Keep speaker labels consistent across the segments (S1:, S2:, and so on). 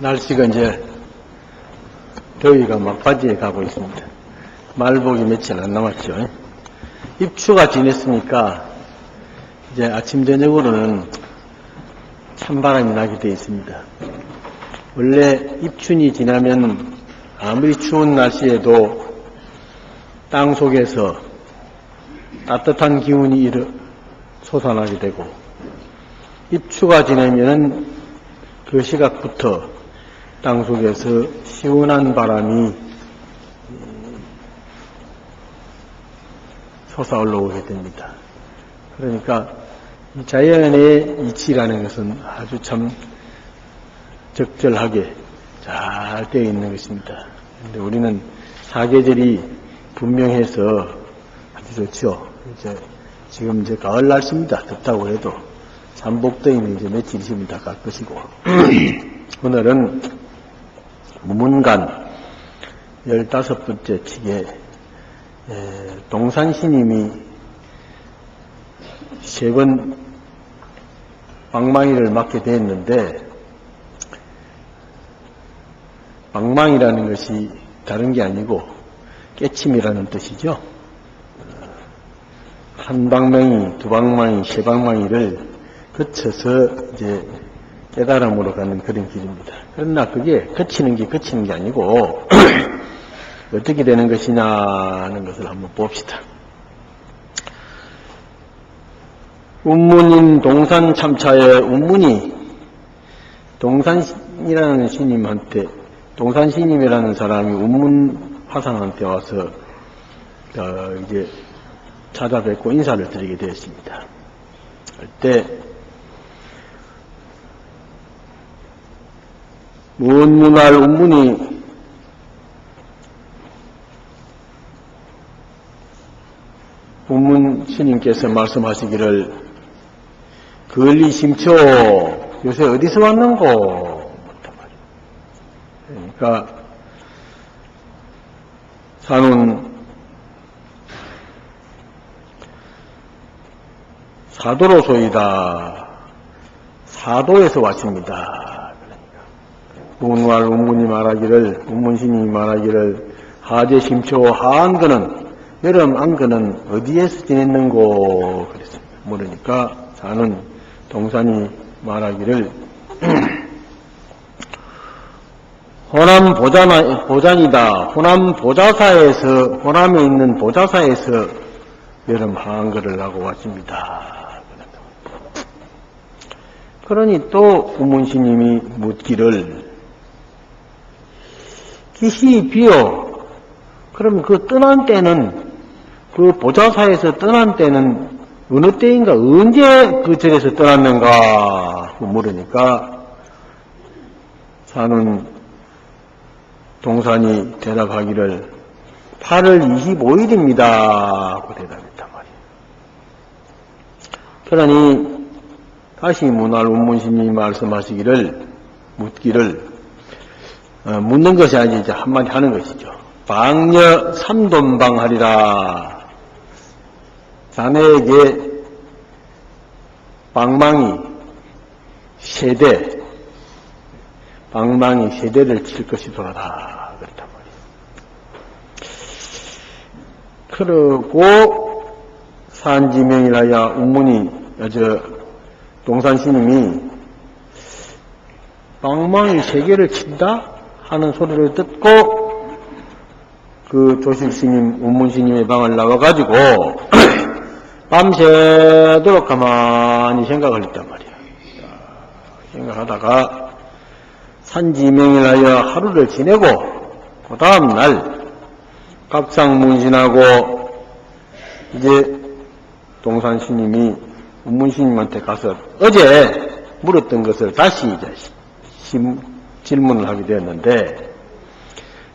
S1: 날씨가 이제 더위가 막바지에 가고 있습니다. 말복이 며칠 안 남았죠. 입추가 지냈으니까 이제 아침 저녁으로는 찬바람이 나게 되어 있습니다. 원래 입춘이 지나면 아무리 추운 날씨에도 땅 속에서 따뜻한 기운이 솟아나게 되고, 입추가 지나면 그 시각부터 땅 속에서 시원한 바람이 솟아올라오게 됩니다. 그러니까 이 자연의 이치라는 것은 아주 참 적절하게 잘 되어 있는 것입니다. 그런데 우리는 사계절이 분명해서 아주 좋죠. 지금 가을 날씨입니다. 덥다고 해도 잠복더위는 이제 며칠 있으면 다 갈 것이고. 오늘은 무문간 15번째 책에 동산스님이 3번 방망이를 맞게 됐는데, 방망이라는 것이 다른 게 아니고 깨침이라는 뜻이죠. 한 방망이, 두 방망이, 세 방망이를 거쳐서 이제 깨달음으로 가는 그런 길입니다. 그러나 그게 거치는 게 아니고 어떻게 되는 것이냐는 것을 한번 봅시다. 운문인 동산 참차의 운문이 동산이라는 스님한테, 동산스님이라는 사람이 운문 화상한테 와서 이제 찾아뵙고 인사를 드리게 되었습니다. 그때 무언문할 운문이 운문 스님께서 말씀하시기를, 근리심초 요새 어디서 왔는고? 그러니까 산은 사도로소이다. 사도에서 왔습니다. 무문할 운문이 말하기를, 운문스님이 말하기를, 하제심초 하안거는, 여름 안거는 어디에서 지냈는고? 그랬습니다. 모르니까 사는 동산이 말하기를, 호남 보잔이다. 호남 보자사에서, 호남에 있는 보자사에서 여름 하안거를 하고 왔습니다. 그러니 또 운문스님이 묻기를, 기시 비요. 그럼 그 떠난 때는, 그 보자사에서 떠난 때는 어느 때인가, 언제 그 절에서 떠났는가 물으니까 사는 동산이 대답하기를 8월 25일입니다 하고 대답했단 말이에요. 그러니 다시 문할 운문스님이 말씀하시기를, 묻기를, 묻는 것이 아니지 이제 한마디 하는 것이죠. 방녀 삼돈방하리라. 자네에게 방망이 세대, 방망이 세대를 칠 것이더라. 그렇단 말이에요. 그러고 산지명이라야 운문이, 동산스님이 방망이 3개를 친다? 하는 소리를 듣고 그 조실스님, 운문스님의 방을 나와가지고 밤새도록 가만히 생각을 했단 말이야. 생각하다가 산지명이라여 하루를 지내고 그 다음 날 각상문신하고 이제 동산스님이 운문스님한테 가서 어제 물었던 것을 다시 이제 질문을 하게 되었는데,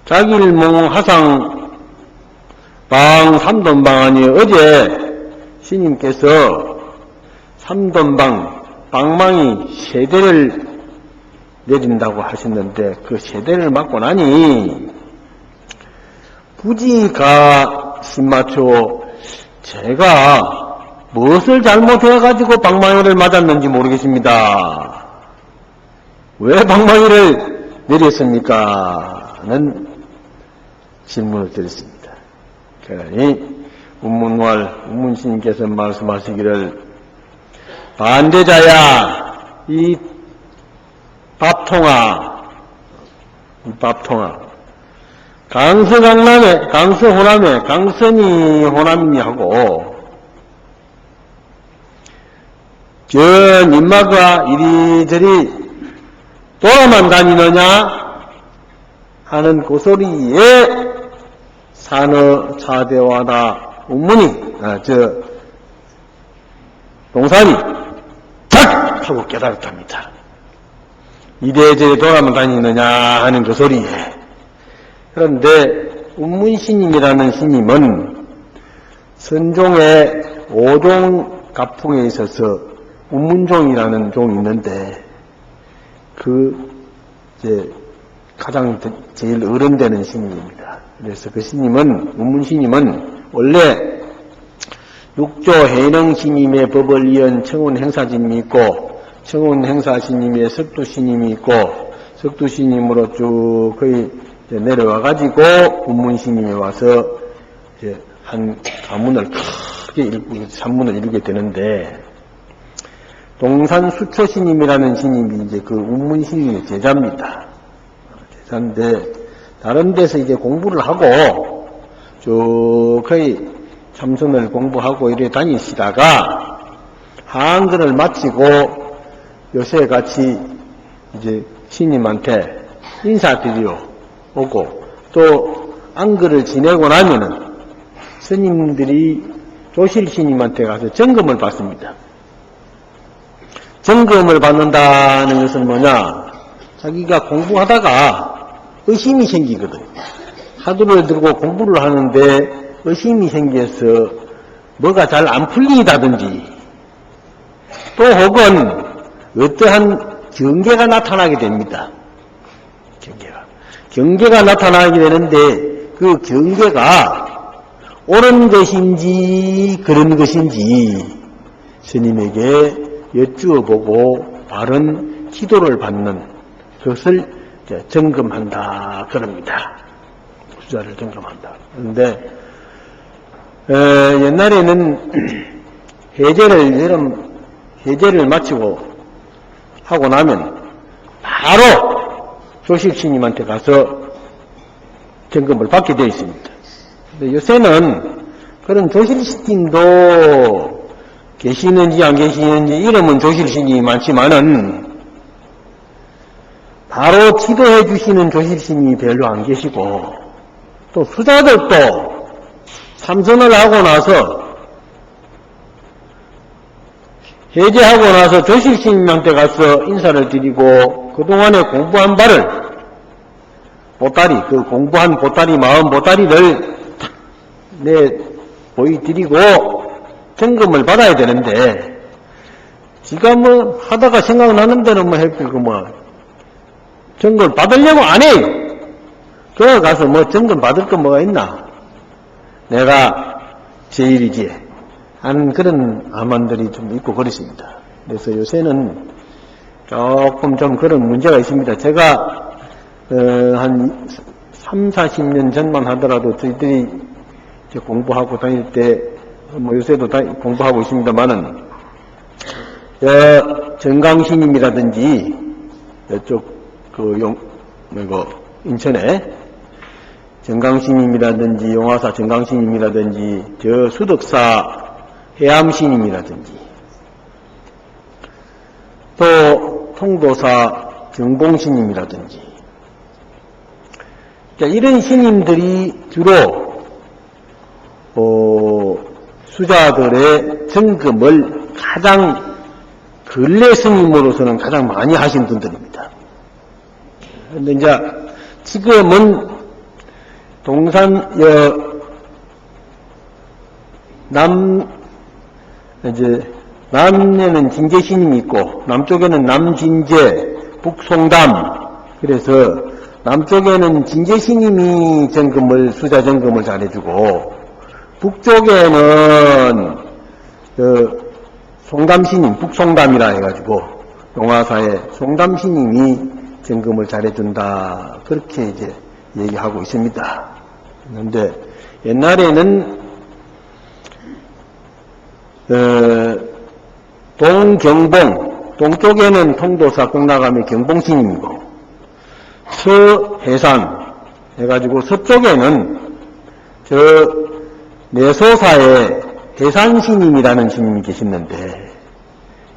S1: 자길몽 하상 방 삼돈방하니 어제 스님께서 삼돈방 방망이 3대를 내린다고 하셨는데 그 3대를 맞고 나니 부지가 신마초 제가 무엇을 잘못해가지고 방망이를 맞았는지 모르겠습니다. 왜 방망이를 내렸습니까? 는 질문을 드렸습니다. 그러니 운문스님께서 말씀하시기를 반대자야 이 밥통아 강서강남에 강서호남에 강선이 호남이니 하고 저 님마가 이리저리 돌아만 다니느냐 하는 그 소리에 산어 차대와나 운문이 동산이 탁 하고 깨달았답니다. 이래저래 돌아만 다니느냐 하는 그 소리에. 그런데 운문신님이라는 신님은 선종의 5종 갑풍에 있어서 운문종이라는 종이 있는데 가장 제일 어른되는 신님입니다. 그래서 그 신님은 운문신님은 원래 육조 해능신님의 법을 이은 청운행사신님이 있고 청운행사신님의 석두신님이 있고 석두신님으로 쭉 거의 내려와가지고 운문신님이 와서 이제 한 가문을 크게 산문을 이루게 되는데 동산수초신님이라는 신님이 이제 그 운문신님의 제자입니다. 제자인데 다른 데서 이제 공부를 하고 쭉 거의 참선을 공부하고 이래 다니시다가 한글을 마치고 요새 같이 이제 신님한테 인사드리러 오고 또 안글을 지내고 나면은 스님들이 조실스님한테 가서 점검을 받습니다. 점검을 받는다는 것은 뭐냐? 자기가 공부하다가 의심이 생기거든. 화두를 들고 공부를 하는데 의심이 생겨서 뭐가 잘 안 풀리다든지 또 혹은 어떠한 경계가 나타나게 됩니다. 경계가 나타나게 되는데 그 경계가 옳은 것인지 그런 것인지 스님에게 여쭈어보고 바른 지도를 받는 그것을 점검한다 그럽니다. 수자를 점검한다. 그런데 옛날에는 해제를 마치고 하고 나면 바로 조실스님한테 가서 점검을 받게 되어 있습니다. 근데 요새는 그런 조실스님도 계시는지 안 계시는지 이름은 조실스님이 많지만은 바로 지도해 주시는 조실스님이 별로 안 계시고 또 수자들도 참선을 하고 나서 해제하고 나서 조실스님한테 가서 인사를 드리고 그동안에 공부한 바를 보따리, 그 공부한 보따리, 마음 보따리를 보여드리고 점검을 받아야 되는데 지가 뭐 하다가 생각나는 대로 뭐 해필고 뭐 점검을 받으려고 안 해요. 그래 가서 뭐 점검 받을 거 뭐가 있나? 내가 제일이지 하는 그런 암만들이 좀 있고 그렇습니다. 그래서 요새는 조금 좀 그런 문제가 있습니다. 제가 한 30-40년 전만 하더라도 저희들이 이제 공부하고 다닐 때 뭐 요새도 공부하고 있습니다만은 정강신님이라든지 이쪽 인천에 정강신님이라든지 용화사 정강신님이라든지 저 수덕사 해암신님이라든지 또 통도사 정봉신님이라든지 이런 신님들이 주로 수자들의 점검을 가장 근래 스님으로서는 가장 많이 하신 분들입니다. 그런데 이제 지금은 남에는 진제신님이 있고 남쪽에는 남진제, 북송담. 그래서 남쪽에는 진제신님이 수자 점검을 잘해주고 북쪽에는 송담신님, 북송담이라 해가지고 용화사의 송담신님이 점검을 잘해준다. 그렇게 이제 얘기하고 있습니다. 그런데 옛날에는 동경봉, 동쪽에는 통도사 공락암의 경봉스님이고 서해산 해가지고 서쪽에는 저 내소사의 해산스님이라는 스님이 계셨는데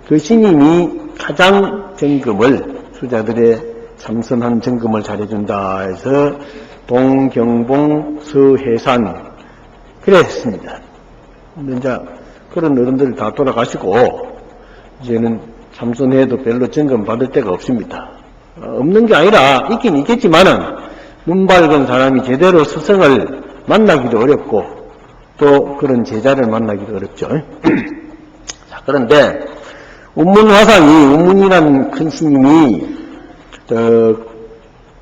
S1: 그 스님이 가장 점검을 수자들의 참선한 점검을 잘해준다 해서 동경봉 서해산 그래 했습니다. 근데 이제 그런 어른들 다 돌아가시고 이제는 참선해도 별로 점검 받을 데가 없습니다. 없는 게 아니라 있긴 있겠지만은 눈 밝은 사람이 제대로 스승을 만나기도 어렵고 또 그런 제자를 만나기도 어렵죠. 자, 그런데 운문화상이 운문이라는 큰 스님이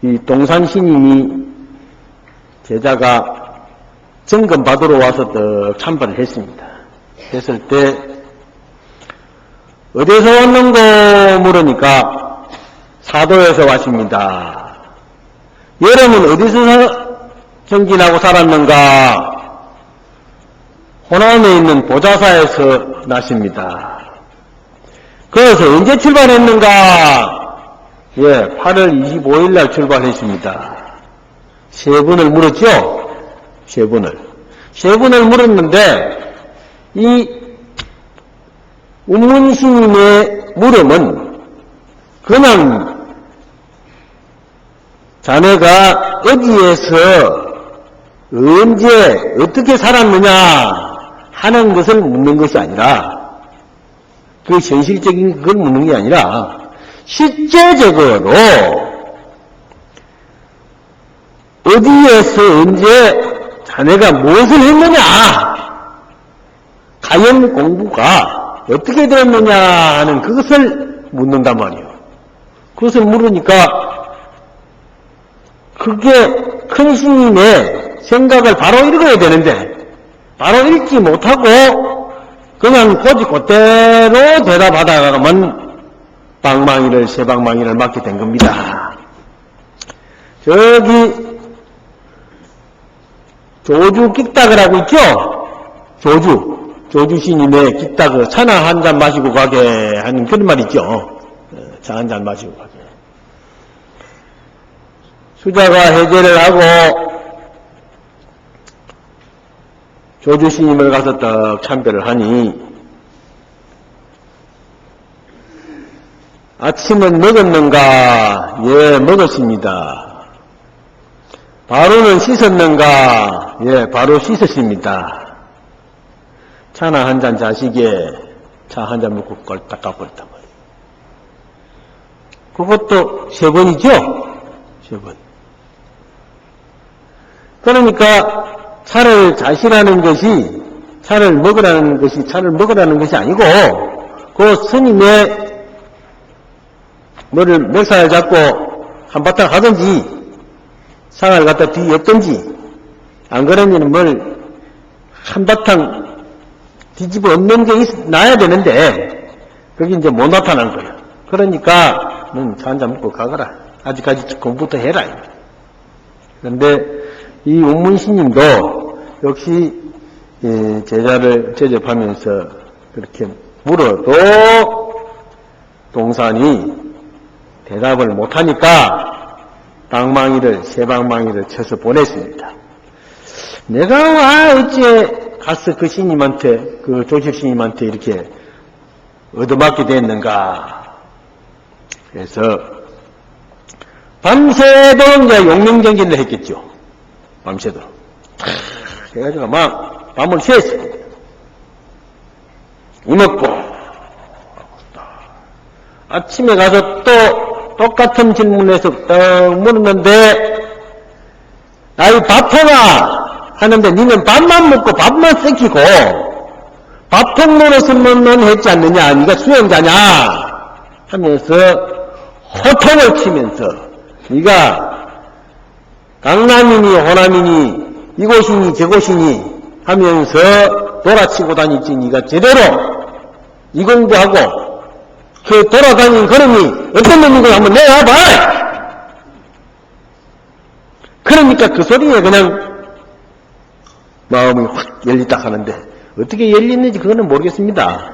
S1: 이 동산 스님이 제자가 점검 받으러 와서 참배를 했습니다. 했을 때 어디서 왔는고 물으니까 사도에서 왔습니다. 여름은 어디서 정진하고 살았는가? 호남에 있는 보자사에서 났습니다. 그래서 언제 출발했는가? 예, 8월 25일 날 출발했습니다. 세 분을 물었죠? 세 분을 물었는데 이 운문스님의 물음은 그냥 자네가 어디에서 언제 어떻게 살았느냐 하는 것을 묻는 것이 아니라 그 현실적인 그걸 묻는 게 아니라 실제적으로 어디에서 언제 자네가 무엇을 했느냐 가연 공부가 어떻게 되었느냐 하는 그것을 묻는단 말이에요. 그것을 물으니까 그게 큰 스님의 생각을 바로 읽어야 되는데 바로 읽지 못하고 그냥 고지고대로 대답하다가만 방망이를 세 방망이를 맞게 된 겁니다. 저기 조주 끽닭을 하고 있죠? 조주 스님의 끽닭을 차나 한 잔 마시고 가게 하는 그런 말 있죠? 차 한 잔 마시고 가게. 수자가 해제를 하고 조주 스님을 가서 딱 참배를 하니 아침은 먹었는가? 예, 먹었습니다. 바로는 씻었는가? 예, 바로 씻었습니다. 차나 한 잔 자시게 차 한 잔 먹고 꼴딱 가버렸단 말이에요. 그것도 세 번이죠? 세 번. 그러니까 차를 자시라는 것이 차를 먹으라는 것이 아니고 그 스님의 뭐를 멱살을 잡고 한바탕 하든지 상을 갖다 뒤엎든지 안 그러면 뭘 한바탕 뒤집어 엎는 게 나야 되는데 그게 이제 못 나타난 거야. 그러니까 넌 차 한잔 먹고 가거라. 아직까지 공부부터 해라. 그런데 이 운문스님도 역시 제자를 제접하면서 그렇게 물어도 동산이 대답을 못하니까 방망이를 세 방망이를 쳐서 보냈습니다. 내가 어째 가서 그 스님한테 그 조실 스님한테 이렇게 얻어맞게 됐는가? 그래서 밤새도록 이제 용명정진을 했겠죠. 밤새도록. 그래가지고 막 밤을 새었습니다. 이먹고 아침에 가서 또 똑같은 질문에서 딱 물었는데 아이 밥해라 하는데 니는 밥만 먹고 밥만 썩히고 밥통 노릇은 했지 않느냐 니가 수행자냐 하면서 호통을 치면서 니가 강남이니 호남이니 이곳이니 저곳이니 하면서 돌아치고 다니지 니가 제대로 이 공부하고 그 돌아다닌 걸음이 어떤 놈인가 한번 내놔봐! 그러니까 그 소리에 그냥 마음이 확 열리다 하는데 어떻게 열리는지 그거는 모르겠습니다.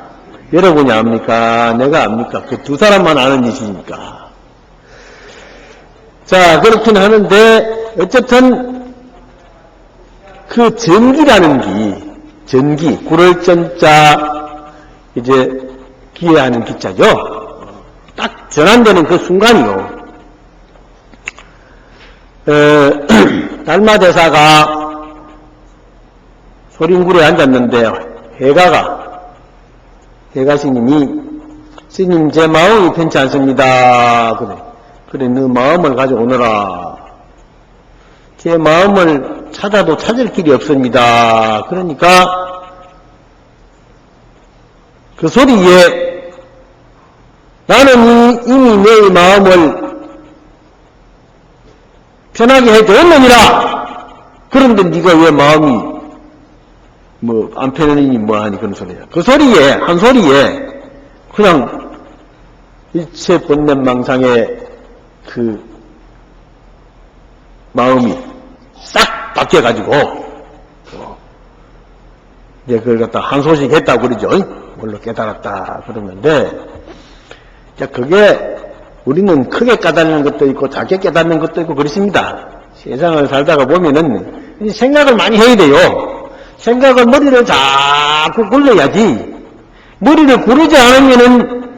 S1: 여러분이 압니까? 내가 압니까? 그 두 사람만 아는 짓이니까. 자, 그렇긴 하는데 어쨌든 그 전기라는 전기, 굴을 전자 이제 기회하는 기자죠. 딱 전환되는 그 순간이요. 달마대사가 소림굴에 앉았는데 해가 스님이 스님 제 마음이 편치 않습니다. 그래 너 마음을 가져오너라. 제 마음을 찾아도 찾을 길이 없습니다. 그러니까 그 소리에 나는 이미 내 마음을 편하게 해줬느니라. 그런데 네가 왜 마음이 안 편하니 뭐하니 그런 소리야. 그 소리에 한 소리에 그냥 일체 본냄 망상의 그 마음이 싹 바뀌어가지고 이제 그걸 갖다 한 소식 했다고 그러죠. 뭘로 깨달았다 그러는데 그게 우리는 크게 깨닫는 것도 있고 작게 깨닫는 것도 있고 그렇습니다. 세상을 살다가 보면은 생각을 많이 해야 돼요. 생각을 머리를 자꾸 굴려야지. 머리를 구르지 않으면은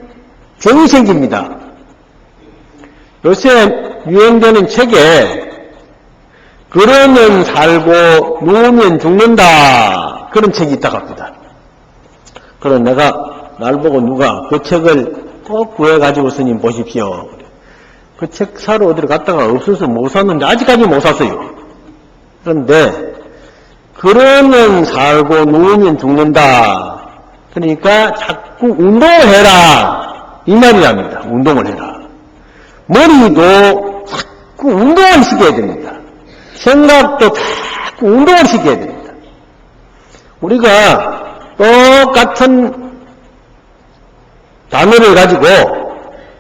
S1: 병이 생깁니다. 요새 유행되는 책에 그러면 살고 누우면 죽는다 그런 책이 있다고 합니다. 그럼 내가 날 보고 누가 그 책을 꼭 구해가지고 스님 보십시오. 그 책 사러 어디를 갔다가 없어서 못 샀는데 아직까지 못 샀어요. 그런데 그러면 살고 누우면 죽는다. 그러니까 자꾸 운동을 해라. 이 말이랍니다. 운동을 해라. 머리도 자꾸 운동을 시켜야 됩니다. 생각도 자꾸 운동을 시켜야 됩니다. 우리가 똑같은 단어를 가지고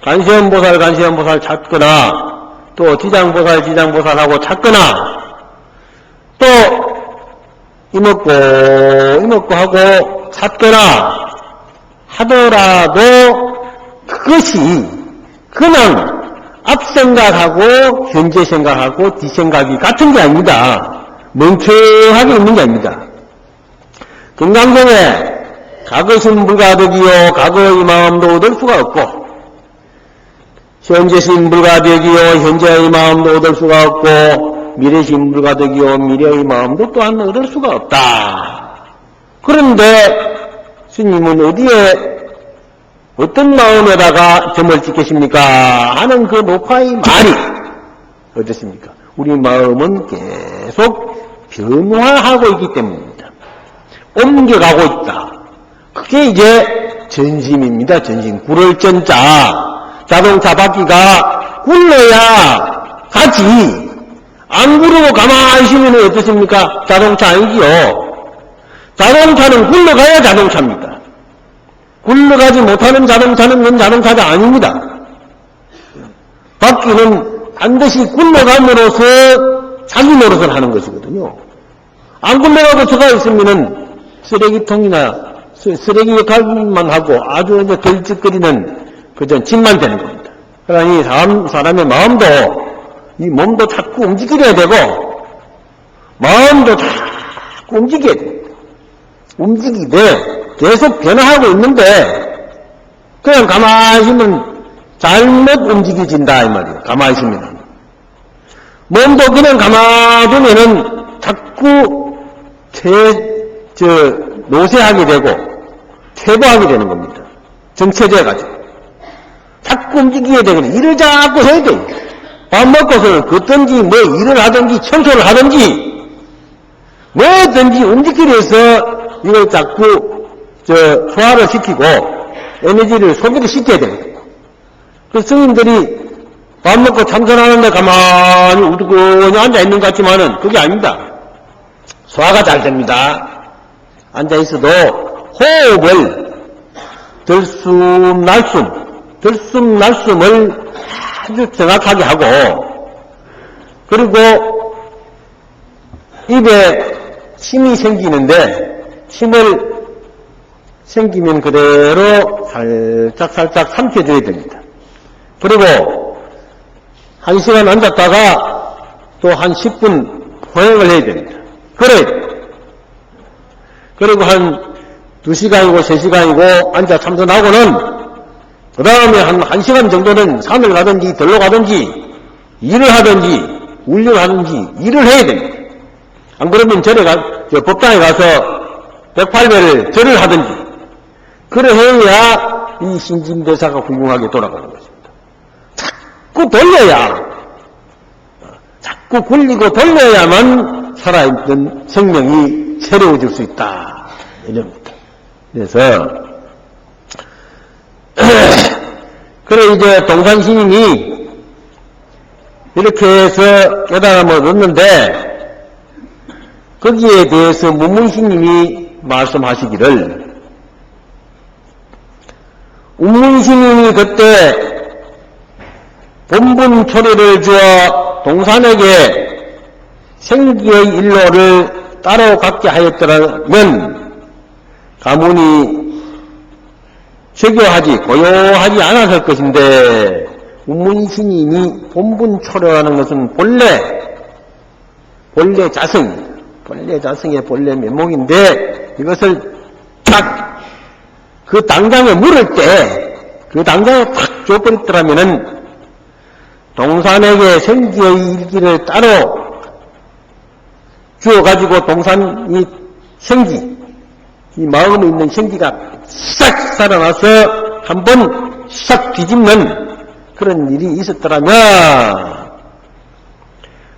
S1: 간세음보살 찾거나 또 지장보살하고 찾거나 또 이먹고 하고 찾거나 하더라도 그것이 그냥 앞 생각하고 현재 생각하고 뒤 생각이 같은 게 아닙니다. 멍청하게 있는 게 아닙니다. 금강경에 과거심 불가득이요 과거의 마음도 얻을 수가 없고 현재심 불가득이요 현재의 마음도 얻을 수가 없고 미래심 불가득이요 미래의 마음도 또한 얻을 수가 없다. 그런데 스님은 어디에 어떤 마음에다가 점을 찍겠습니까? 하는 그 녹화의 말이 어떻습니까? 우리 마음은 계속 변화하고 있기 때문입니다. 옮겨가고 있다. 그게 이제 전심입니다. 전심. 굴을 전자. 자동차 바퀴가 굴러야 가지. 안 구르고 가만히 있으면 어떻습니까? 자동차 아니지요. 자동차는 굴러가야 자동차입니다. 굴러가지 못하는 자동차는 그건 자동차가 아닙니다. 바퀴는 반드시 굴러감으로써 자기 노릇을 하는 것이거든요. 안 굴러가고 들어가 있으면은 쓰레기통이나 쓰레기 역할만 하고 아주 이제 덜쩍거리는 그저 짐만 되는 겁니다. 그러니 사람의 마음도 이 몸도 자꾸 움직여야 되고 마음도 자꾸 움직여야 됩니다. 움직이되 계속 변화하고 있는데 그냥 가만히 있으면 잘못 움직여진다 이 말이에요. 가만히 있으면 몸도 그냥 가만히 두면은 자꾸 노쇠하게 되고 퇴보하게 되는 겁니다. 정체돼가지고 자꾸 움직여야 되거든요. 일을 자꾸 해야 돼요. 밥 먹고서 걷든지 일을 하든지 청소를 하든지 뭐든지 움직이려 해서 이걸 자꾸 소화를 시키고 에너지를 소비를 시켜야 되거든요. 그 스님들이 밥 먹고 참선하는데 가만히 우두커니 앉아있는 것 같지만은 그게 아닙니다. 소화가 잘 됩니다. 앉아있어도 호흡을 들숨 날숨을 아주 정확하게 하고 그리고 입에 침이 생기는데 침을 생기면 그대로 살짝 삼켜줘야 됩니다. 그리고 1시간 앉았다가 또 한 10분 포행을 해야 됩니다. 그리고 한 2시간이고 3시간이고 앉아 참선하고는 그 다음에 한 1시간 정도는 산을 가든지 들로 가든지 일을 하든지 운전을 하든지 일을 해야 됩니다. 안 그러면 법당에 가서 108배를 절을 하든지 그래 해야 이 신진대사가 훌륭하게 돌아가는 것입니다. 자꾸 돌려야 자꾸 굴리고 돌려야만 살아있는 생명이 새로워질 수 있다 이럽니다. 그래서 그래 이제 동산스님이 이렇게 해서 깨달음을 얻는데 거기에 대해서 문문스님이 말씀하시기를 문문스님이 그때 본분 초리를 주어 동산에게 생기의 일로를 따라갖게 하였더라면 가문이 저교하지 고요하지 않았을 것인데 문문스님이 본분 초려라는 것은 본래 자성의 본래 면목인데 이것을 딱 그 당장에 물을 때 그 당장에 탁 줘버렸더라면은 동산에게 생기의 일기를 따로 주어가지고 동산이 생기 이 마음에 있는 생기가 싹 살아나서 한번 싹 뒤집는 그런 일이 있었더라면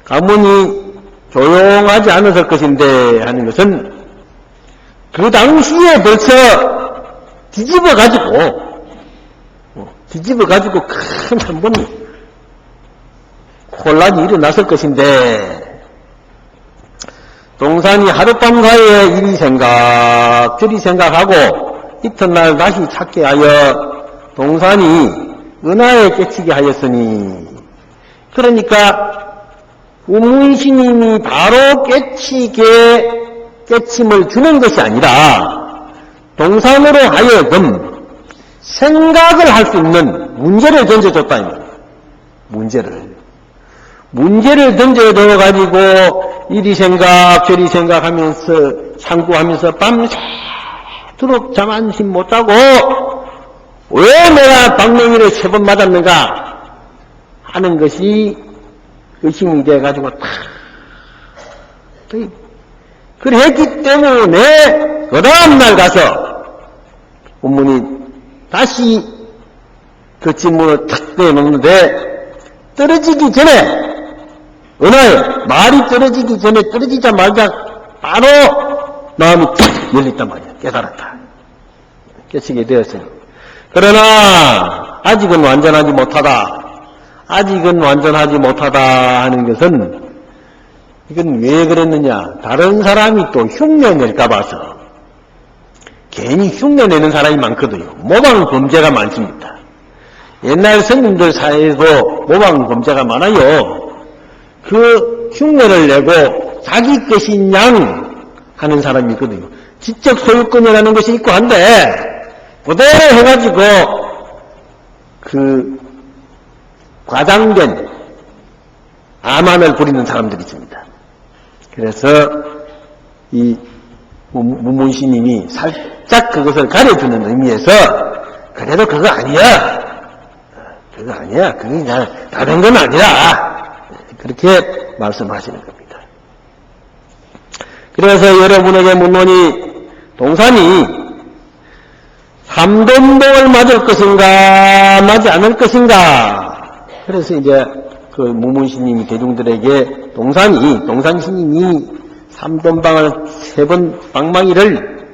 S1: 가문이 조용하지 않았을 것인데 하는 것은 그 당시에 벌써 뒤집어가지고 큰 한 번 혼란이 일어났을 것인데 동산이 하룻밤 사이에 이리 생각 저리 생각하고 이튿날 다시 찾게 하여 동산이 은하에 깨치게 하였으니 그러니까 우문스님이 바로 깨침을 주는 것이 아니라 동산으로 하여금 생각을 할 수 있는 문제를 던져줬다 이 말이에요. 문제를 던져줘가지고 이리 생각 저리 생각하면서 상구하면서 밤새도록 잠 안심 못자고 왜 내가 방맹이를 3번 맞았는가 하는 것이 의심이 돼가지고 그랬기 때문에 그 다음날 가서 본문이 다시 그 질문을 탁 내놓는데 떨어지기 전에 은하에 말이 떨어지기 전에 떨어지자마자 바로 마음이 탁 열렸단 말이야. 깨달았다. 깨치게 되었어요. 그러나 아직은 완전하지 못하다 하는 것은 이건 왜 그랬느냐. 다른 사람이 또 흉내낼까 봐서 괜히 흉내내는 사람이 많거든요. 모방 범죄가 많습니다. 옛날 스님들 사이에도 모방 범죄가 많아요. 그 흉내를 내고 자기 것인 양 하는 사람이 있거든요. 지적 소유권이라는 것이 있고 한데 그대로 해가지고 그 과장된 암환을 부리는 사람들이 있습니다. 그래서 이 문문스님이 살짝 그것을 가려주는 의미에서 그래도 그거 아니야. 그게 그냥 다른 건 아니라 그렇게 말씀하시는 겁니다. 그래서 여러분에게 묻노니 동산이 삼돈봉을 맞을 것인가 맞지 않을 것인가. 그래서 이제 그 문문스님이 대중들에게 동산스님이 삼돈방을 3번 방망이를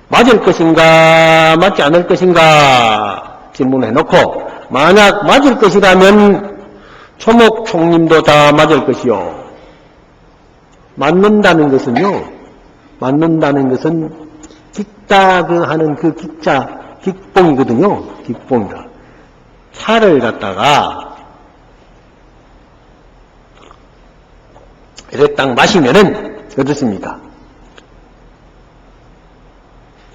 S1: 맞을 것인가 맞지 않을 것인가 질문해놓고 만약 맞을 것이라면 초목총님도 다 맞을 것이요. 맞는다는 것은 깃다 하는 그 깃봉이거든요. 깃봉이다. 차를 갖다가 이렇게 딱 마시면은 어떻습니까?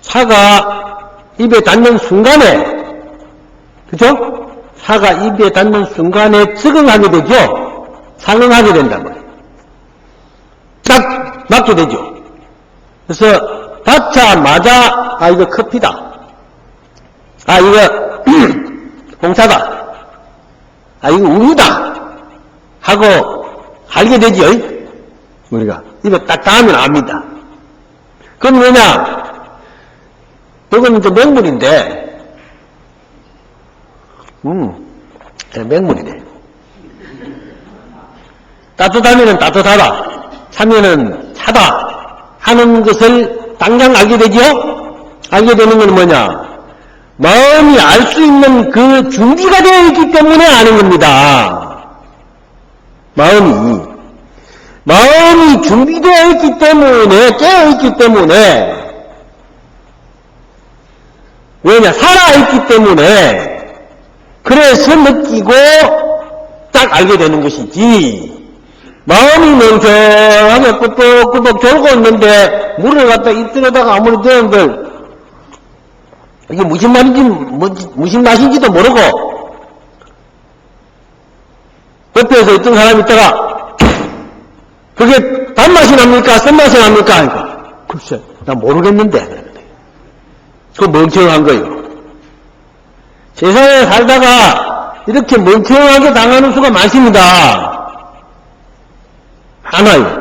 S1: 사가 입에 닿는 순간에, 그죠? 사가 입에 닿는 순간에 적응하게 되죠? 상응하게 된단 말이에요. 딱 맞게 되죠? 그래서 닿자마자, 아, 이거 커피다. 아, 이거 홍차다. 아, 이거 우유다. 하고 알게 되죠? 우리가. 입에 딱 닿으면 압니다. 그건 뭐냐? 이건 이제 맹물인데, 맹물이네. 따뜻하면은 따뜻하다. 차면은 차다. 하는 것을 당장 알게 되죠? 알게 되는 건 뭐냐? 마음이 알 수 있는 그 준비가 되어 있기 때문에 아는 겁니다. 마음이 준비되어 있기 때문에, 깨어 있기 때문에, 왜냐? 살아있기 때문에, 그래서 느끼고 딱 알게 되는 것이지, 마음이 멍청하게 꾸덕꾸덕 졸고 있는데, 물을 갖다 입 들여다가 아무리 되는들, 이게 무슨 말인지, 무슨 맛인지도 모르고, 옆에서 어떤 사람이 있다가, 그게 단맛이 납니까? 쓴맛이 납니까? 하니까, 글쎄, 나 모르겠는데. 그 멍청한 거예요. 세상에 살다가 이렇게 멍청하게 당하는 수가 많습니다. 많아요.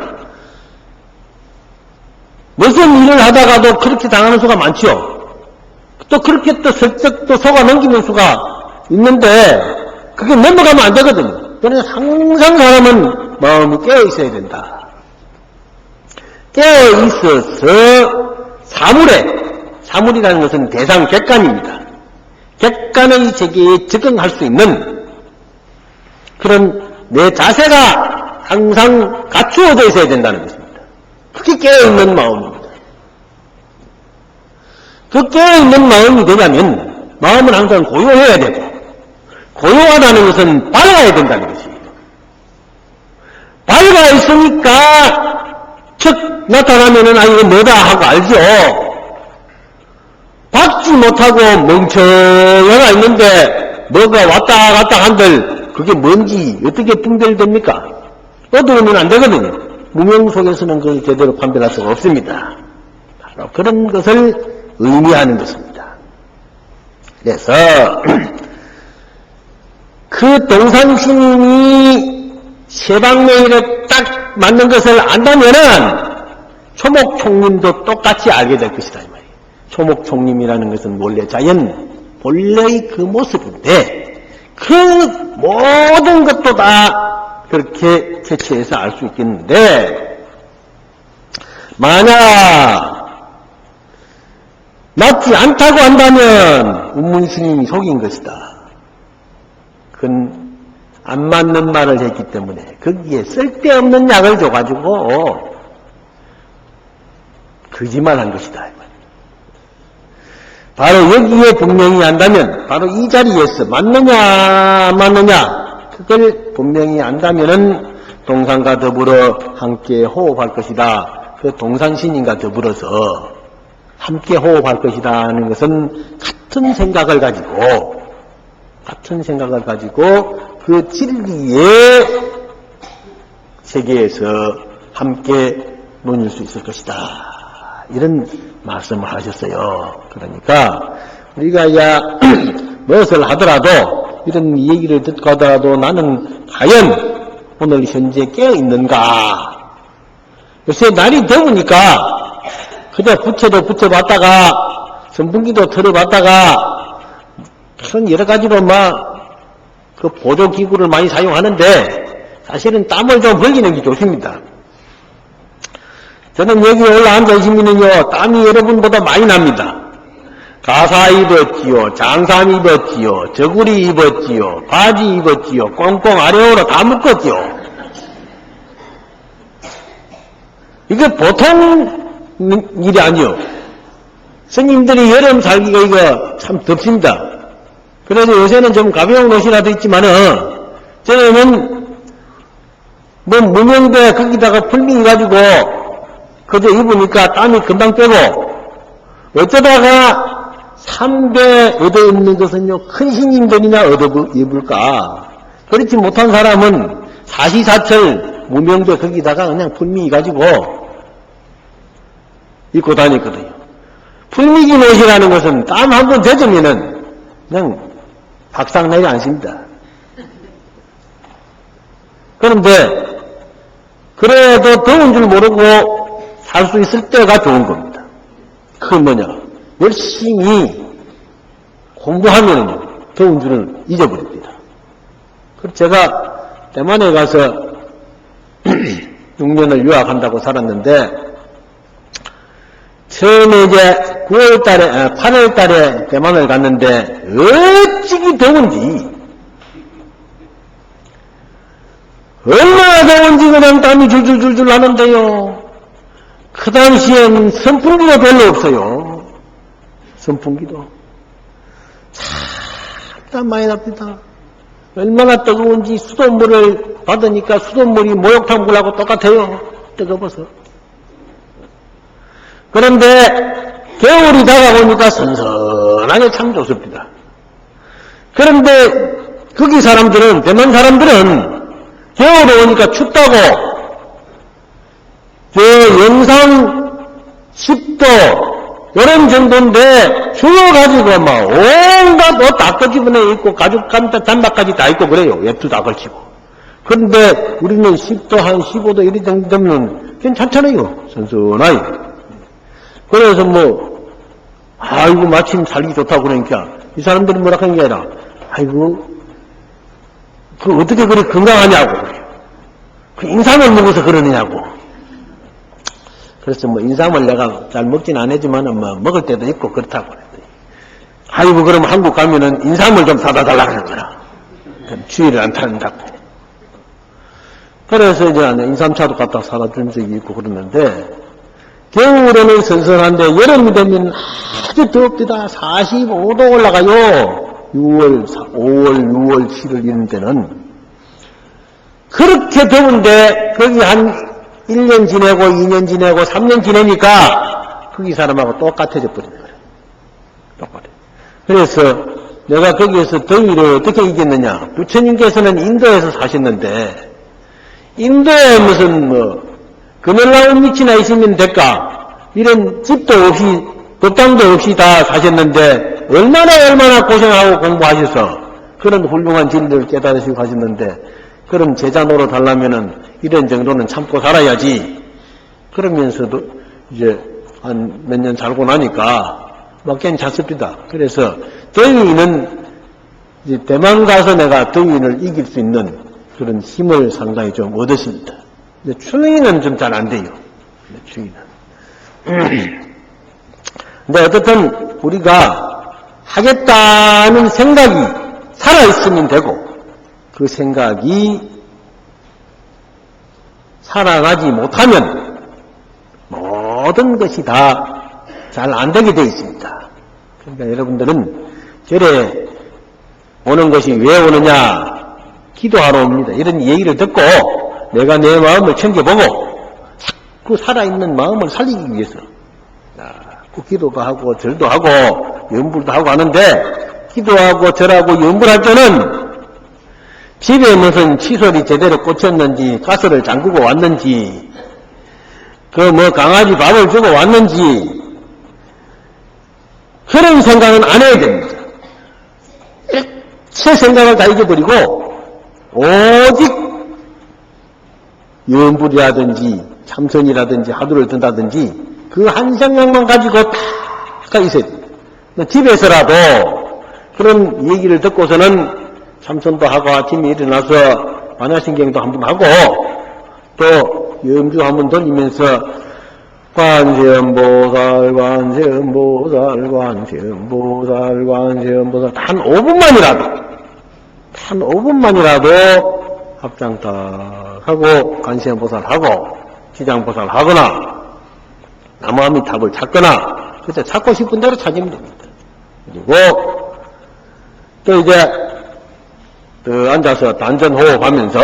S1: 무슨 일을 하다가도 그렇게 당하는 수가 많죠. 또 그렇게 또 슬쩍 또 속아 넘기는 수가 있는데 그게 넘어가면 안 되거든요. 그래서 항상 사람은 마음이 깨어 있어야 된다. 깨어 있어서 사물이라는 것은 대상 객관입니다. 객관의 세계에 적응할 수 있는 그런 내 자세가 항상 갖추어져 있어야 된다는 것입니다. 그게 깨어있는 마음입니다. 그 깨어있는 마음이 되려면 마음은 항상 고요해야 되고 고요하다는 것은 밝아야 된다는 것이에요. 밝아 있으니까 척 나타나면은 아 이거 뭐다 하고 알죠. 받지 못하고 멍청하가 있는데 뭐가 왔다 갔다 한들 그게 뭔지 어떻게 분별됩니까? 어두우면 안 되거든요. 무명 속에서는 그걸 제대로 판별할 수가 없습니다. 바로 그런 것을 의미하는 것입니다. 그래서 그 동상스님이 세방매일에 딱 맞는 것을 안다면은 초목총님도 똑같이 알게 될 것이다. 초목총님이라는 것은 원래 자연, 본래의 그 모습인데, 그 모든 것도 다 그렇게 캐치해서 알 수 있겠는데, 만약, 맞지 않다고 한다면, 운문스님이 속인 것이다. 그건 안 맞는 말을 했기 때문에, 거기에 쓸데없는 약을 줘가지고, 거짓말 한 것이다. 바로 여기에 분명히 안다면, 바로 이 자리에서 맞느냐, 안 맞느냐, 그걸 분명히 안다면은 동상과 더불어 함께 호흡할 것이다. 그 동상신인과 더불어서 함께 호흡할 것이다 하는 것은 같은 생각을 가지고 그 진리의 세계에서 함께 논일 수 있을 것이다. 이런 말씀을 하셨어요. 그러니까 우리가 야 무엇을 하더라도 이런 얘기를 듣고 하더라도 나는 과연 오늘 현재 깨어 있는가? 요새 날이 더우니까 그저 부채도 붙여봤다가 선풍기도 틀어봤다가 그런 여러 가지로 막 그 보조기구를 많이 사용하는데 사실은 땀을 좀 흘리는 게 좋습니다. 저는 여기 올라앉아 있으면요, 땀이 여러분보다 많이 납니다. 가사 입었지요, 장삼 입었지요, 저구리 입었지요, 바지 입었지요, 꽁꽁 아래오로 다 묶었지요. 이거 보통 일이 아니요. 스님들이 여름 살기가 이거 참 덥습니다. 그래서 요새는 좀 가벼운 옷이라도 있지만은, 저는 뭐 무명배 거기다가 풀밍 가지고 그저 입으니까 땀이 금방 빼고, 어쩌다가 3배 얻어입는 것은요, 큰 신임들이나 얻어입을까? 그렇지 못한 사람은 사시사철 무명배 거기다가 그냥 풀미기 가지고 입고 다녔거든요. 풀미기 옷이라는 것은 땀 한 번 젖으면은 그냥 박상 내지 않습니다. 그런데 그래도 더운 줄 모르고 살 수 있을 때가 좋은 겁니다. 그 뭐냐, 열심히 공부하면은요, 더운 줄을 잊어버립니다. 그래서 제가 대만에 가서 6년을 유학한다고 살았는데, 처음에 이제 8월 달에 대만을 갔는데, 어찌기 더운지, 얼마나 더운지 그냥 땀이 줄줄줄줄 나는데요. 그 당시엔 선풍기가 별로 없어요. 선풍기도. 참 많이 납니다. 얼마나 뜨거운지 수돗물을 받으니까 수돗물이 목욕탕 물하고 똑같아요. 뜨거워서. 그런데 겨울이 다가오니까 선선하게 참 좋습니다. 그런데 거기 사람들은, 대만 사람들은 겨울에 오니까 춥다고 영상 10도 이런 정도인데 추워가지고 막 온갖 옷 다 끄집어내 입고 가죽 단박까지 다 입고 그래요. 외투 다 걸치고. 그런데 우리는 10도 한 15도 이런 정도 되면 괜찮잖아요. 선선하게. 그래서 아이고 마침 살기 좋다고 그러니까 이 사람들이 뭐라 하는 게 아니라 아이고 그 어떻게 그리 건강하냐고 그 인삼을 먹어서 그러느냐고. 그래서 인삼을 내가 잘 먹진 않았지만은 먹을 때도 있고 그렇다고 그랬더니 아이고 그럼 한국 가면은 인삼을 좀 사다 달라 그런 거라. 추위를 안 타는다고. 그래서 이제 인삼차도 갖다 사다 준 적이 있고 그러는데 겨울에는 선선한데 여름이 되면 아주 덥디다. 45도 올라가요. 5월, 6월, 7월 이런 때는. 그렇게 더운데 거기 한 1년 지내고 2년 지내고 3년 지내니까 거기 사람하고 똑같아져 버린 거예요. 똑같아요. 그래서 내가 거기에서 더위를 어떻게 이겼느냐. 부처님께서는 인도에서 사셨는데 인도에 무슨 그늘나무 밑이나 있으면 될까? 이런 집도 없이 법당도 없이 다 사셨는데 얼마나 고생하고 공부하셔서 그런 훌륭한 진리를 깨달으시고 하셨는데 그럼 제자 노릇 하려면은 이런 정도는 참고 살아야지. 그러면서도 이제 한 몇 년 살고 나니까 막 괜찮습니다. 그래서 더위는 이제 대만 가서 내가 더위를 이길 수 있는 그런 힘을 상당히 좀 얻었습니다. 근데 추위는 좀 잘 안 돼요. 추위는. 근데 어쨌든 우리가 하겠다는 생각이 살아있으면 되고 그 생각이 살아나지 못하면 모든 것이 다 잘 안 되게 되어 있습니다. 그러니까 여러분들은 절에 오는 것이 왜 오느냐? 기도하러 옵니다. 이런 얘기를 듣고 내가 내 마음을 챙겨보고 자꾸 살아있는 마음을 살리기 위해서 자꾸 기도도 하고 절도 하고 염불도 하고 하는데 기도하고 절하고 염불할 때는 집에 무슨 칫솔이 제대로 꽂혔는지 가스를 잠그고 왔는지 강아지 밥을 주고 왔는지 그런 생각은 안 해야 됩니다. 제 생각을 다 잊어버리고 오직 염불이라든지 참선이라든지 하두를 든다든지 그 한 생각만 가지고 다 있어야 됩니다. 집에서라도 그런 얘기를 듣고서는 참선도 하고 아침에 일어나서 반야신경도 한번 하고 또 염주 한번 돌리면서 관세음보살 관세음보살 관세음보살 관세음보살 단 5분만이라도 합장 딱 하고 관세음보살 하고 지장보살 하거나 나무아미탑을 찾거나 그때 찾고 싶은 대로 찾으면 됩니다. 그리고 또 이제 앉아서 단전호흡하면서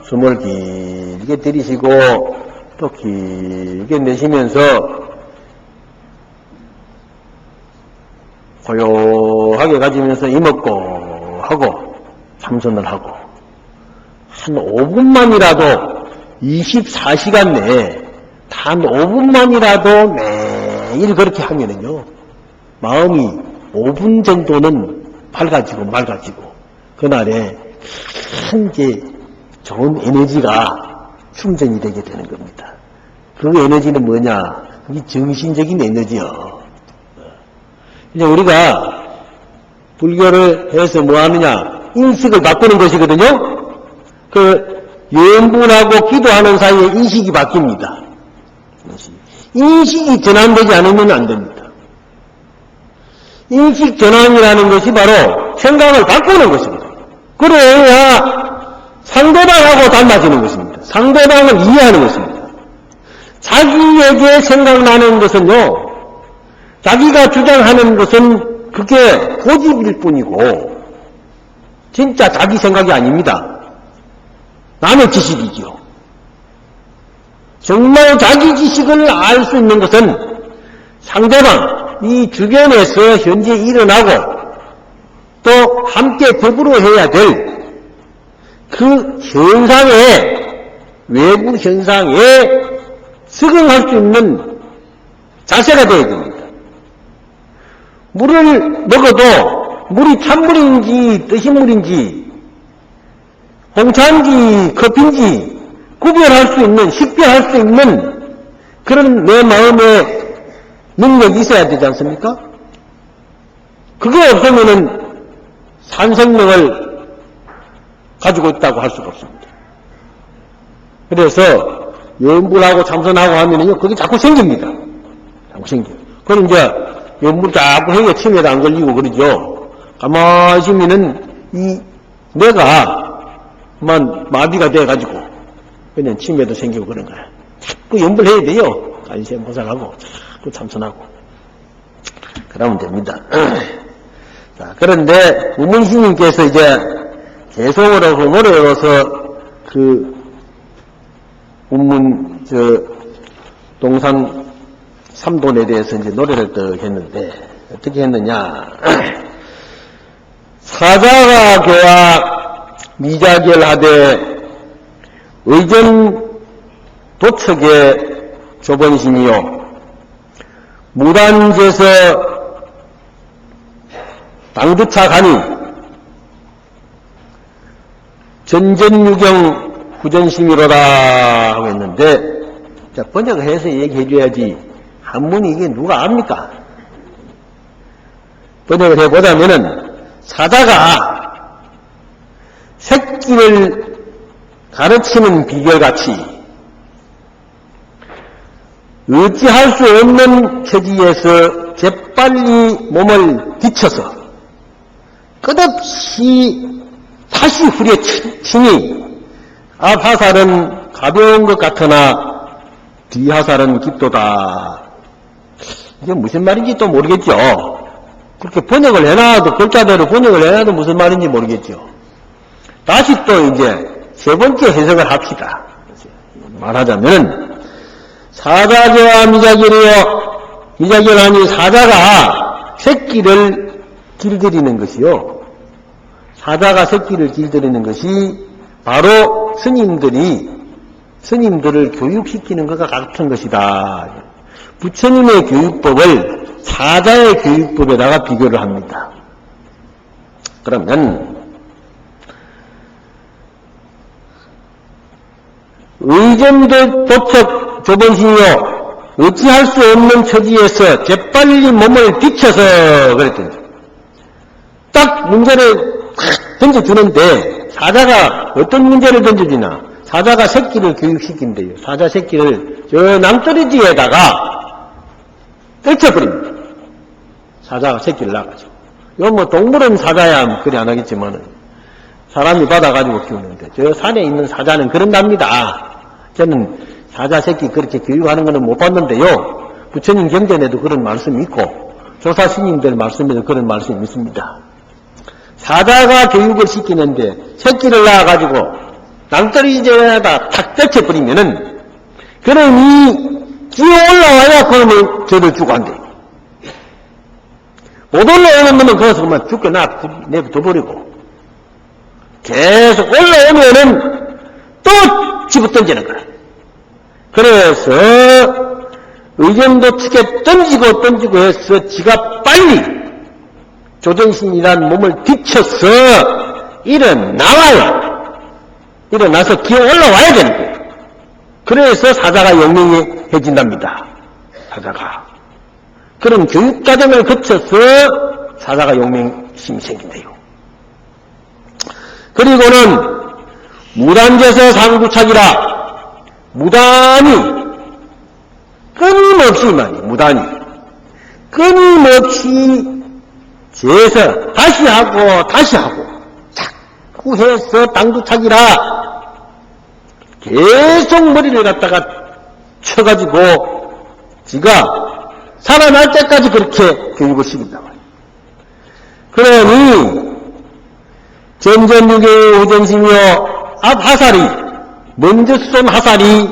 S1: 숨을 길게 들이쉬고 또 길게 내쉬면서 고요하게 가지면서 이먹고 하고 참선을 하고 한 5분만이라도 24시간 내에 단 5분만이라도 매일 그렇게 하면은요 마음이 5분 정도는 밝아지고 맑아지고 그날에 큰 이제 좋은 에너지가 충전이 되게 되는 겁니다. 그 에너지는 뭐냐? 그게 정신적인 에너지요. 이제 우리가 불교를 해서 뭐 하느냐? 인식을 바꾸는 것이거든요. 그 염불하고 기도하는 사이에 인식이 바뀝니다. 인식이 전환되지 않으면 안 됩니다. 인식 전환이라는 것이 바로 생각을 바꾸는 것입니다. 그래야 상대방하고 달라지는 것입니다. 상대방을 이해하는 것입니다. 자기에게 생각나는 것은요, 자기가 주장하는 것은 그게 고집일 뿐이고 진짜 자기 생각이 아닙니다. 남의 지식이죠. 정말 자기 지식을 알 수 있는 것은 상대방, 이 주변에서 현재 일어나고 또 함께 더불어 해야 될 그 현상에, 외부 현상에 적응할 수 있는 자세가 되어야 됩니다. 물을 먹어도 물이 찬물인지 뜨신물인지 홍차인지 커피인지 구별할 수 있는, 식별할 수 있는 그런 내 마음의 능력이 있어야 되지 않습니까? 그게 없으면은 산생명을 가지고 있다고 할 수가 없습니다. 그래서 염불하고 참선하고 하면은요, 그게 자꾸 생깁니다. 자꾸 생겨요. 그럼 이제 염불 자꾸 해야 침에도 안 걸리고 그러죠. 가만히 있으면은 이 뇌가 마비가 돼가지고 그냥 침에도 생기고 그런 거야. 자꾸 염불해야 돼요. 간세모살하고 자꾸 참선하고 그러면 됩니다. 자, 그런데 우문스님께서 이제 개송으로 노래로서 그 운문 동산 삼돈에 대해서 이제 노래를 또 했는데 어떻게 했느냐? 사자가 교와 미자결하되 의전 도척의 조번심이요 무단제서 당주차 가니 전전유경 후전심이로다 하고 했는데, 자, 번역을 해서 얘기해줘야지 한문이 이게 누가 압니까? 번역을 해보자면은 사자가 새끼를 가르치는 비결같이 어찌할 수 없는 처지에서 재빨리 몸을 뒤쳐서 끝없이 다시 후려치니 앞하살은 가벼운 것 같으나 뒤하살은 깊도다. 이게 무슨 말인지 또 모르겠죠. 그렇게 번역을 해놔도 글자대로 번역을 해놔도 무슨 말인지 모르겠죠. 다시 또 이제 세 번째 해석을 합시다. 말하자면 사자제와 미자결하니 사자가 새끼를 길들이는 것이요. 사자가 새끼를 길들이는 것이 바로 스님들을 교육시키는 것과 같은 것이다. 부처님의 교육법을 사자의 교육법에다가 비교를 합니다. 그러면 의전도 도척 조번심이요 어찌할 수 없는 처지에서 재빨리 몸을 뒤쳐서 그랬더니 딱 문제를 탁 던져주는데 사자가 어떤 문제를 던져주나? 사자가 새끼를 교육시킨대요. 사자 새끼를 저 낭떠러지에다가 떨쳐버립니다. 사자가 새끼를 낳아가지고. 이건 뭐 동물은 사자야 그리 안 하겠지만은 사람이 받아가지고 키우는데 저 산에 있는 사자는 그런답니다. 저는 사자 새끼 그렇게 교육하는 거는 못 봤는데요. 부처님 경전에도 그런 말씀이 있고 조사 스님들 말씀에도 그런 말씀이 있습니다. 사자가 교육을 시키는데 새끼를 낳아가지고 낭떠러지에다 탁 떨쳐버리면은
S2: 그러니 기어 올라와야 그놈을 저를 주고 한대. 못 올라오는 놈은 거기서 그만 죽여놔 내버려버리고 계속 올라오면은 또 집어던지는 거야. 그래서 의정도 측에 던지고 해서 지가 빨리 조정신이란 몸을 뒤쳐서 일어나와요. 일어나서 기어 올라와야 되는 거예요. 그래서 사자가 용맹해진답니다. 사자가. 그런 교육과정을 거쳐서 사자가 용맹심이 생긴대요. 그리고는 무단제서 상구착이라 무단히 끊임없이 제서 다시 하고 자꾸 해서 당구착이라 계속 머리를 갖다가 쳐가지고 지가 살아날 때까지 그렇게 교육을 시킨다 말이에요. 그러니 전전유교의 우전심이여 앞 하살이 먼저 쏜 하살이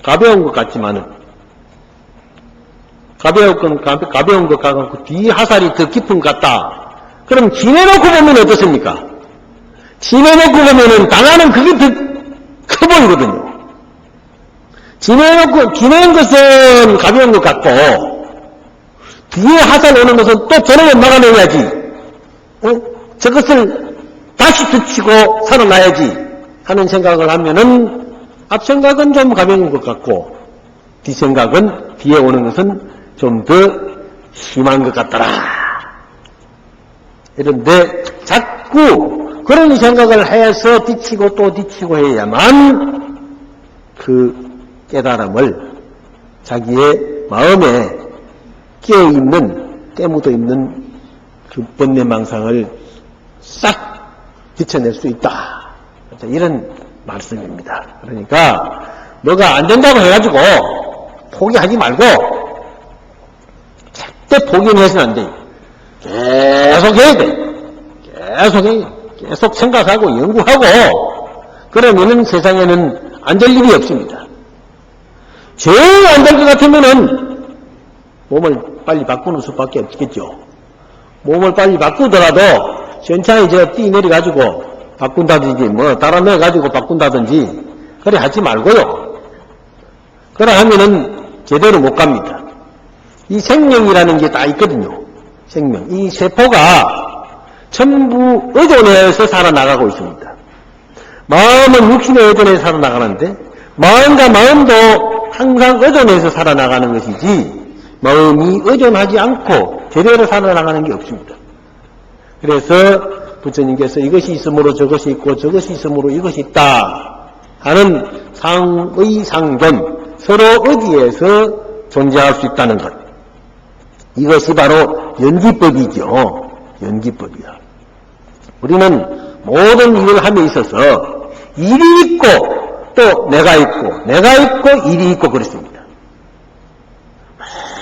S2: 가벼운 것 같지만은 가벼운 것 같고 뒤 하살이 더 깊은 것 같다. 그럼 지내놓고 보면 어떻습니까? 지내놓고 보면은 당하는 그게 더 커 보이거든요. 지내는 것은 가벼운 것 같고 뒤에 하살 오는 것은 또 저놈을 막아내야지. 저것을 다시 붙이고 살아나야지 하는 생각을 하면은 앞 생각은 좀 가벼운 것 같고 뒤 생각은 뒤에 오는 것은 좀 더 심한 것 같더라. 이런데 자꾸 그런 생각을 해서 뒤치고 또 뒤치고 해야만 그 깨달음을 자기의 마음에 깨어있는 때묻어있는 그 번뇌망상을 싹 뒤쳐낼 수 있다. 이런 말씀입니다. 그러니까 뭐가 안 된다고 해가지고 포기하지 말고 절대 포기는 해서는 안 돼요. 계속 해야 돼. 계속 생각하고 연구하고 그러면은 세상에는 안 될 일이 없습니다. 제일 안 될 것 같으면은 몸을 빨리 바꾸는 수밖에 없겠죠. 몸을 빨리 바꾸더라도 천천히 뛰내려가지고 바꾼다든지 달아내가지고 바꾼다든지 그래 하지 말고요. 그래 하면은 제대로 못 갑니다. 이 생명이라는 게 다 있거든요. 생명. 이 세포가 전부 의존해서 살아나가고 있습니다. 마음은 육신의 의존해서 살아나가는데 마음과 마음도 항상 의존해서 살아나가는 것이지 마음이 의존하지 않고 제대로 살아나가는 게 없습니다. 그래서 부처님께서 이것이 있으므로 저것이 있고 저것이 있으므로 이것이 있다 하는 상의상존 서로 의지해서 존재할 수 있다는 것. 이것이 바로 연기법이죠. 연기법이야. 우리는 모든 일을 함에 있어서 일이 있고 또 내가 있고 일이 있고 그렇습니다.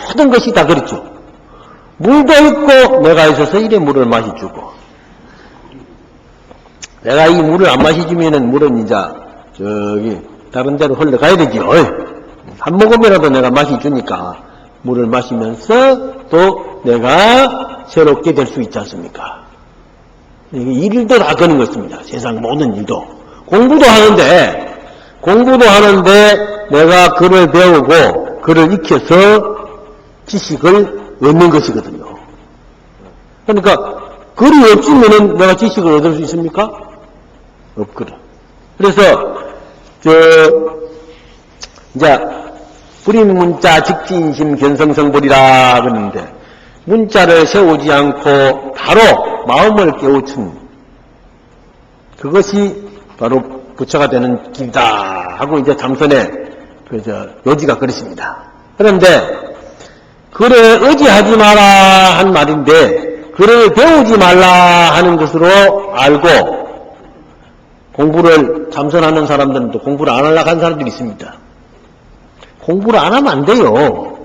S2: 모든 것이 다 그렇죠. 물도 있고 내가 있어서 이래 물을 마시주고 내가 이 물을 안 마시주면은 물은 이제 다른 데로 흘러가야 되죠. 한 모금이라도 내가 마시주니까 물을 마시면서 또 내가 새롭게 될 수 있지 않습니까? 일도 다 그런 것입니다. 세상 모든 일도. 공부도 하는데 내가 글을 배우고 글을 익혀서 지식을 얻는 것이거든요. 그러니까 글이 없으면은 내가 지식을 얻을 수 있습니까? 없거든. 그래서 이제 불임문자 직진심 견성성불이라 그러는데 문자를 세우지 않고 바로 마음을 깨우친 그것이 바로 부처가 되는 길이다 하고 이제 참선의 요지가 그렇습니다. 그런데 글에 의지하지 마라 한 말인데 글을 배우지 말라 하는 것으로 알고 공부를 참선하는 사람들은 공부를 안 하려고 하는 사람들이 있습니다. 공부를 안 하면 안 돼요.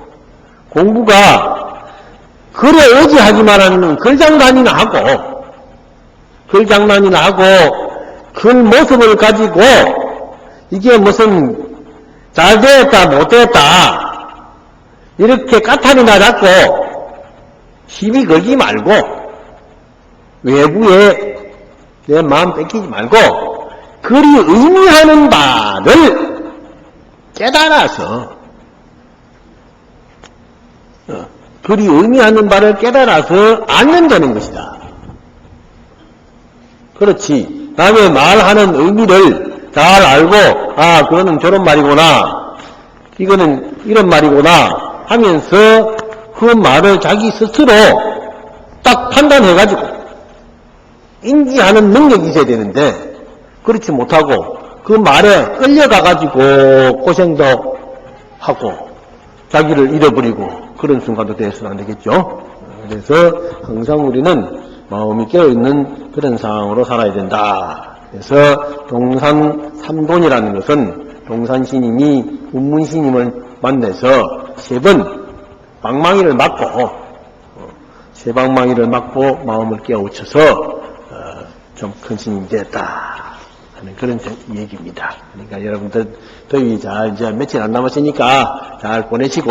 S2: 공부가 글에 의지하지 말라는 글장난이나 하고 글 모습을 가지고 이게 무슨 잘 됐다, 못 됐다, 이렇게 까탈이나 잡고 시비 걸지 말고, 외부에 내 마음 뺏기지 말고, 글이 의미하는 바를 깨달아서, 글이 의미하는 바를 깨달아서 알면 되는 것이다. 그렇지. 남의 말하는 의미를 잘 알고, 아, 그거는 저런 말이구나, 이거는 이런 말이구나 하면서 그 말을 자기 스스로 딱 판단해가지고 인지하는 능력이 있어야 되는데, 그렇지 못하고 그 말에 끌려가가지고 고생도 하고 자기를 잃어버리고 그런 순간도 되어서는 안 되겠죠. 그래서 항상 우리는 마음이 깨어있는 그런 상황으로 살아야 된다. 그래서 동산 삼돈이라는 것은 동산 스님이 운문 스님을 만나서 세 번 방망이를 맞고, 세 방망이를 맞고 마음을 깨우쳐서 좀 큰 스님이 됐다 하는 그런 얘기입니다. 그러니까 여러분들 더위 잘 이제 며칠 안 남았으니까 잘 보내시고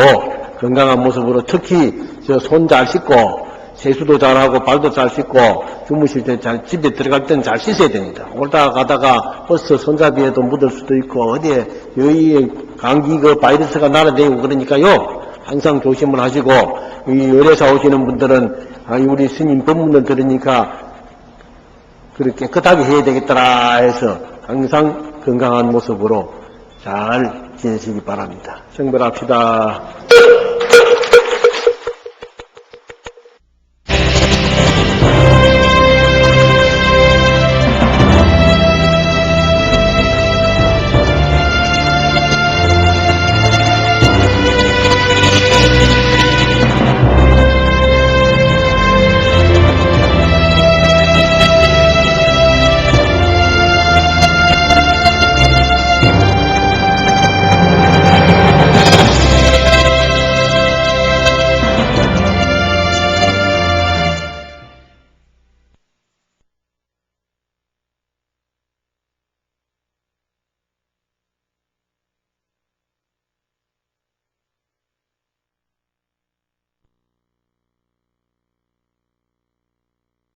S2: 건강한 모습으로 특히 저 손 잘 씻고 세수도 잘하고 발도 잘 씻고 주무실 때 잘 집에 들어갈 때는 잘 씻어야 됩니다. 오다가 가다가 버스 손잡이에도 묻을 수도 있고 어디에 여기 감기 그 바이러스가 날아다니고 그러니까요. 항상 조심을 하시고 이 의뢰사 오시는 분들은 우리 스님 법문을 들으니까 그렇게 깨끗하게 해야 되겠더라 해서 항상 건강한 모습으로 잘 지내시기 바랍니다. 성불합시다.